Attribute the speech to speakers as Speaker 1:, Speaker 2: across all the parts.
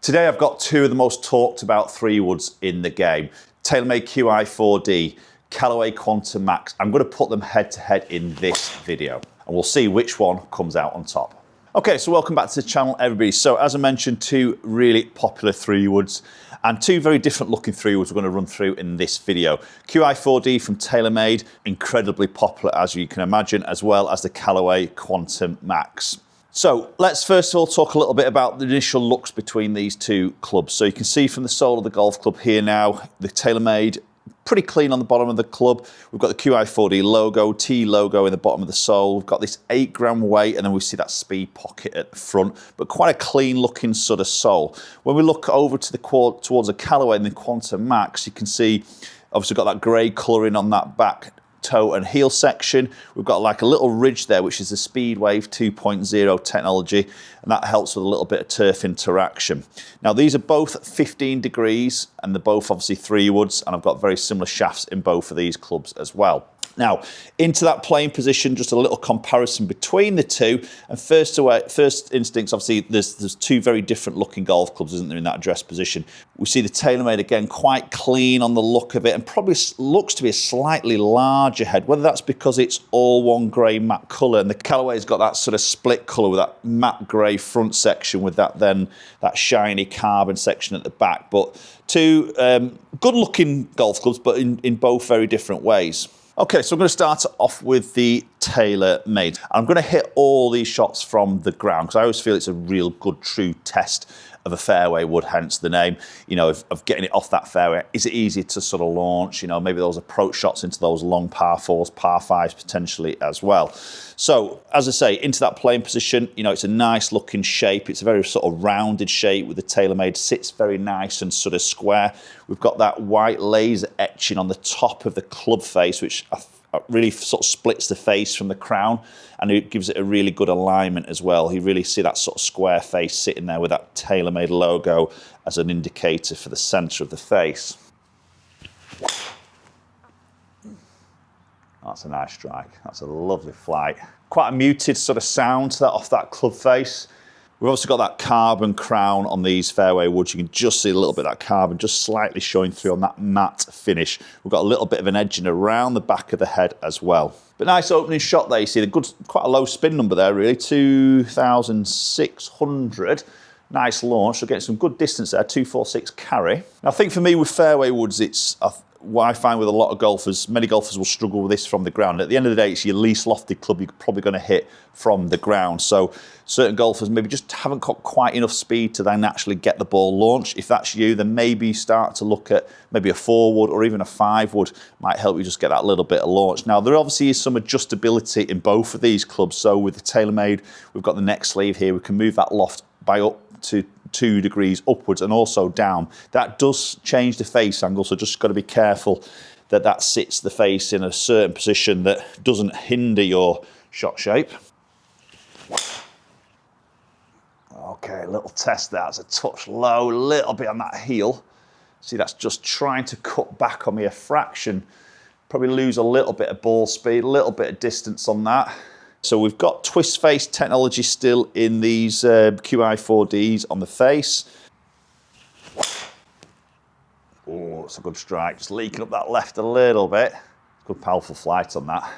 Speaker 1: Today I've got two of the most talked about 3-woods in the game. TaylorMade Qi4D, Callaway Quantum Max. I'm going to put them head to head in this video and we'll see which one comes out on top. Okay, so welcome back to the channel everybody. So as I mentioned, two really popular 3-woods and two very different looking 3-woods we're going to run through in this video. Qi4D from TaylorMade, incredibly popular as you can imagine, as well as the Callaway Quantum Max. So let's first of all talk a little bit about the initial looks between these two clubs. So you can see from the sole of the golf club here now, the TaylorMade, pretty clean on the bottom of the club. We've got the Qi4D logo, T logo in the bottom of the sole. We've got this 8-gram weight and then we see that speed pocket at the front, but quite a clean looking sort of sole. When we look over to the towards the Callaway and the Quantum Max, you can see obviously got that grey colouring on that back toe and heel section. We've got like a little ridge there, which is the Speedwave 2.0 technology, and that helps with a little bit of turf interaction. Now these are both 15 degrees and they're both obviously 3-woods, and I've got very similar shafts in both of these clubs as well. Now, into that playing position, just a little comparison between the two. And first instincts, obviously, there's two very different looking golf clubs, isn't there, in that address position. We see the TaylorMade, again, quite clean on the look of it, and probably looks to be a slightly larger head, whether that's because it's all one grey matte colour, and the Callaway's got that sort of split colour with that matte grey front section with that shiny carbon section at the back. But two good looking golf clubs, but in both very different ways. Okay, so I'm going to start off with the TaylorMade. I'm going to hit all these shots from the ground because I always feel it's a real good, true test of a fairway wood, hence the name, you know, of getting it off that fairway. Is it easy to sort of launch? You know, maybe those approach shots into those long par 4s, par 5s potentially as well. So, as I say, into that playing position, you know, it's a nice looking shape. It's a very sort of rounded shape with the TaylorMade. Sits very nice and sort of square. We've got that white laser etching on the top of the club face, which really sort of splits the face from the crown, and it gives it a really good alignment as well. You really see that sort of square face sitting there with that TaylorMade logo as an indicator for the centre of the face. That's a nice strike. That's a lovely flight. Quite a muted sort of sound to that off that club face. We've also got that carbon crown on these fairway woods. You can just see a little bit of that carbon just slightly showing through on that matte finish. We've got a little bit of an edging around the back of the head as well. But nice opening shot there. You see the good, quite a low spin number there really, 2,600. Nice launch. So getting some good distance there, 246 carry. Now I think for me with fairway woods, it's what I find with a lot of golfers, many golfers will struggle with this from the ground. At the end of the day, it's your least lofted club you're probably going to hit from the ground. So certain golfers maybe just haven't got quite enough speed to then actually get the ball launched. If that's you, then maybe start to look at maybe a 4-wood or even a 5-wood might help you just get that little bit of launch. Now, there obviously is some adjustability in both of these clubs. So with the TaylorMade, we've got the neck sleeve here. We can move that loft by up to 2 degrees upwards and also down. That does change the face angle, so just got to be careful that that sits the face in a certain position that doesn't hinder your shot shape. Okay, little test there. That's a touch low, a little bit on that heel. See, that's just trying to cut back on me a fraction. Probably lose a little bit of ball speed, a little bit of distance on that. So we've got twist face technology still in these Qi4Ds on the face. Oh, that's a good strike. Just leaking up that left a little bit. Good powerful flight on that.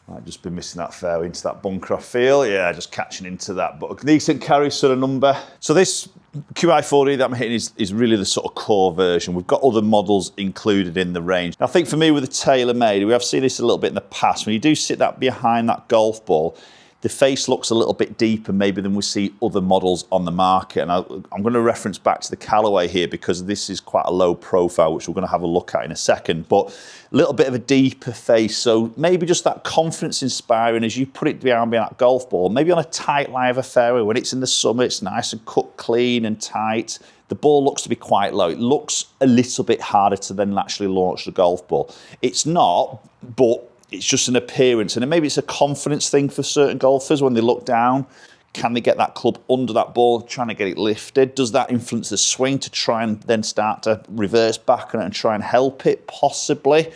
Speaker 1: Might just be missing that fairway into that bunker, I feel. Yeah, just catching into that, but a decent carry sort of number. So this Qi4D that I'm hitting is really the sort of core version. We've got other models included in the range. I think for me with the TaylorMade, we have seen this a little bit in the past. When you do sit that behind that golf ball, the face looks a little bit deeper maybe than we see other models on the market. And I'm going to reference back to the Callaway here because this is quite a low profile, which we're going to have a look at in a second. But a little bit of a deeper face. So maybe just that confidence inspiring as you put it behind that golf ball, maybe on a tight lie of a fairway. When it's in the summer, it's nice and cut clean and tight. The ball looks to be quite low. It looks a little bit harder to then actually launch the golf ball. It's not, but it's just an appearance, and maybe it's a confidence thing for certain golfers when they look down. Can they get that club under that ball, trying to get it lifted? Does that influence the swing to try and then start to reverse back on it and try and help it? Possibly.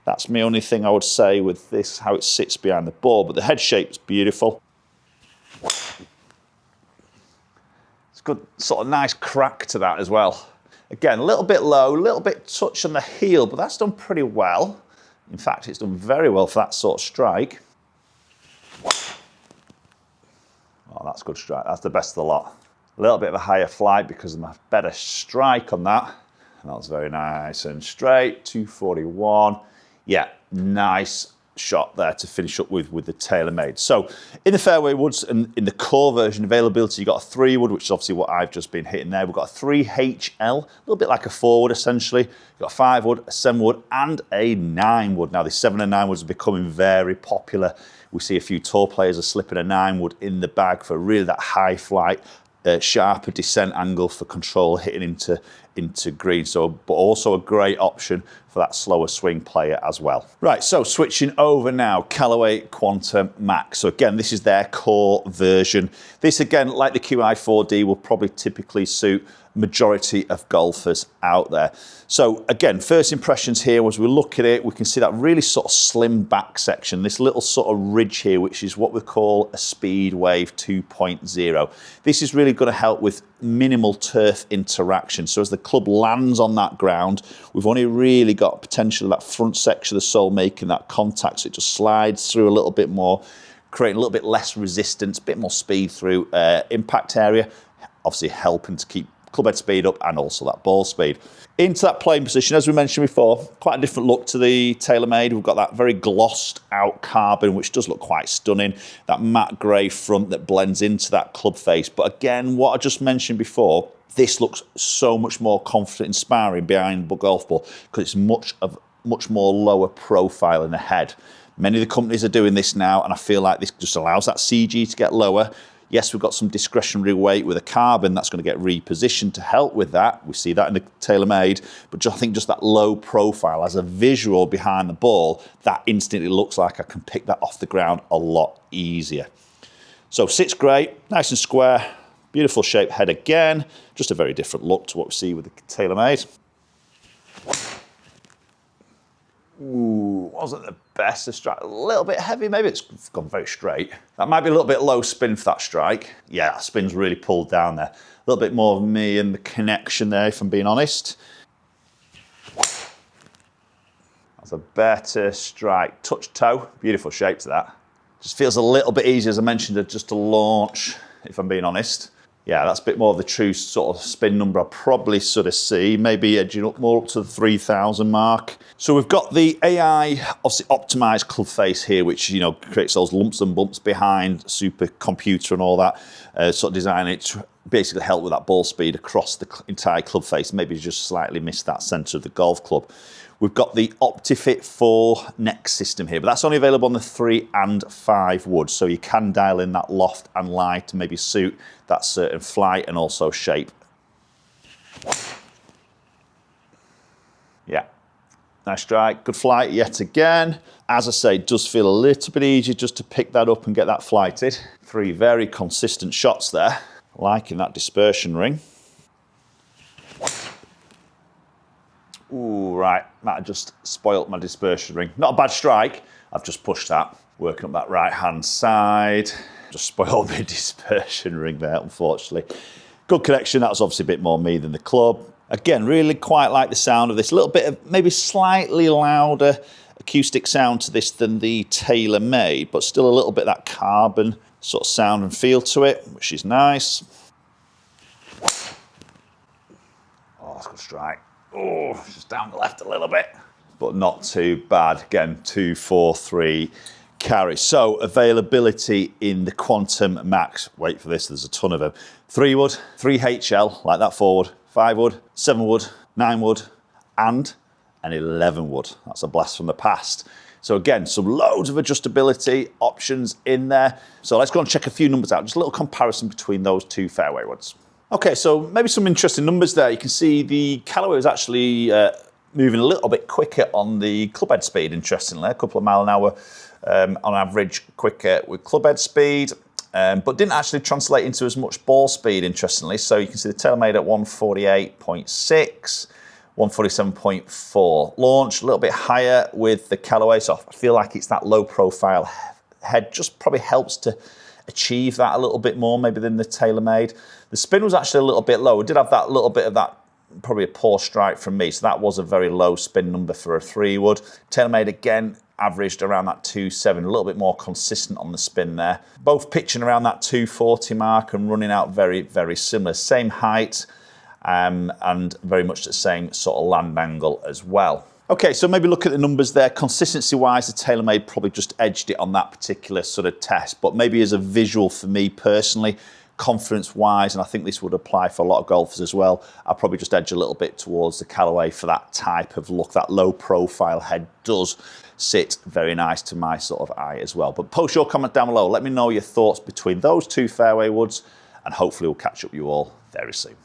Speaker 1: That's my only thing I would say with this, how it sits behind the ball. But the head shape is beautiful. It's It's good, sort of nice crack to that as well. Again, a little bit low, a little bit touch on the heel, but that's done pretty well. In fact, it's done very well for that sort of strike. Oh, that's a good strike. That's the best of the lot. A little bit of a higher flight because of my better strike on that. And that was very nice and straight, 241. Yeah, nice shot there to finish up with the TaylorMade. So in the fairway woods and in the core version availability, you've got a 3-wood, which is obviously what I've just been hitting there. We've got a 3HL, a little bit like a 4-wood essentially. You've got a 5-wood, a 7-wood and a 9-wood. Now the 7 and 9 woods are becoming very popular. We see a few tour players are slipping a 9-wood in the bag for really that high flight, sharper descent angle for control hitting into green. So, but also a great option for that slower swing player as well. Right, so switching over now, Callaway Quantum Max. So again, this is their core version. This again, like the Qi4D, will probably typically suit majority of golfers out there. So again, first impressions here, as we look at it, we can see that really sort of slim back section, this little sort of ridge here, which is what we call a speed wave 2.0. This is really going to help with minimal turf interaction. So as the club lands on that ground, we've only really got potential of that front section of the sole making that contact, so it just slides through a little bit more, creating a little bit less resistance, a bit more speed through impact area, obviously helping to keep clubhead speed up and also that ball speed. Into that playing position, as we mentioned before, quite a different look to the TaylorMade. We've got that very glossed out carbon, which does look quite stunning. That matte grey front that blends into that club face. But again, what I just mentioned before, this looks so much more confident in sparring behind the golf ball because it's much more lower profile in the head. Many of the companies are doing this now, and I feel like this just allows that CG to get lower. Yes, we've got some discretionary weight with a carbon that's going to get repositioned to help with that. We see that in the TaylorMade, but I think just that low profile as a visual behind the ball, that instantly looks like I can pick that off the ground a lot easier. So sits great, nice and square, beautiful shape head again, just a very different look to what we see with the TaylorMade. Ooh, wasn't the best of strike. A little bit heavy, maybe it's gone very straight. That might be a little bit low spin for that strike. Yeah, that spin's really pulled down there. A little bit more of me and the connection there, if I'm being honest. That's a better strike. Touch toe, beautiful shape to that. Just feels a little bit easier, as I mentioned, just to launch, if I'm being honest. Yeah, that's a bit more of the true sort of spin number I probably sort of see, maybe edging up more up to the 3,000 mark. So we've got the AI, obviously optimized club face here, which, you know, creates those lumps and bumps behind supercomputer and all that, sort of design it to basically help with that ball speed across the entire club face. Maybe just slightly missed that center of the golf club. We've got the OptiFit 4 neck system here, but that's only available on the 3 and 5 wood, so you can dial in that loft and lie to maybe suit that certain flight and also shape. Yeah, nice strike, good flight yet again. As I say, it does feel a little bit easier just to pick that up and get that flighted. 3 very consistent shots there, liking that dispersion ring. Ooh, right, that just spoilt my dispersion ring. Not a bad strike, I've just pushed that. Working up that right-hand side. Just spoiled my dispersion ring there, unfortunately. Good connection, that was obviously a bit more me than the club. Again, really quite like the sound of this. A little bit of maybe slightly louder acoustic sound to this than the TaylorMade, but still a little bit of that carbon sort of sound and feel to it, which is nice. Oh, that's a good strike. Oh, just down the left a little bit, but not too bad. Again, 2, 4, 3 carry. So availability in the Quantum Max. Wait for this, there's a ton of them. 3 wood, 3HL, like that 4 wood, 5 wood, 7 wood, 9 wood, and an 11 wood. That's a blast from the past. So again, some loads of adjustability options in there. So let's go and check a few numbers out. Just a little comparison between those 2 fairway woods. Okay, so maybe some interesting numbers there. You can see the Callaway is actually moving a little bit quicker on the clubhead speed, interestingly. A couple of mile an hour on average quicker with clubhead speed, but didn't actually translate into as much ball speed, interestingly. So you can see the TaylorMade at 148.6, 147.4. Launch a little bit higher with the Callaway, so I feel like it's that low profile head just probably helps to achieve that a little bit more maybe than the TaylorMade. The spin was actually a little bit low. We did have that little bit of that, probably a poor strike from me, so that was a very low spin number for a 3-wood. TaylorMade again averaged around that 2.7, a little bit more consistent on the spin there. Both pitching around that 240 mark and running out very, very similar. Same height and very much the same sort of land angle as well. Okay, so maybe look at the numbers there. Consistency-wise, the TaylorMade probably just edged it on that particular sort of test, but maybe as a visual for me personally, confidence-wise, and I think this would apply for a lot of golfers as well, I'll probably just edge a little bit towards the Callaway for that type of look. That low-profile head does sit very nice to my sort of eye as well. But post your comment down below. Let me know your thoughts between those two fairway woods, and hopefully we'll catch up with you all very soon.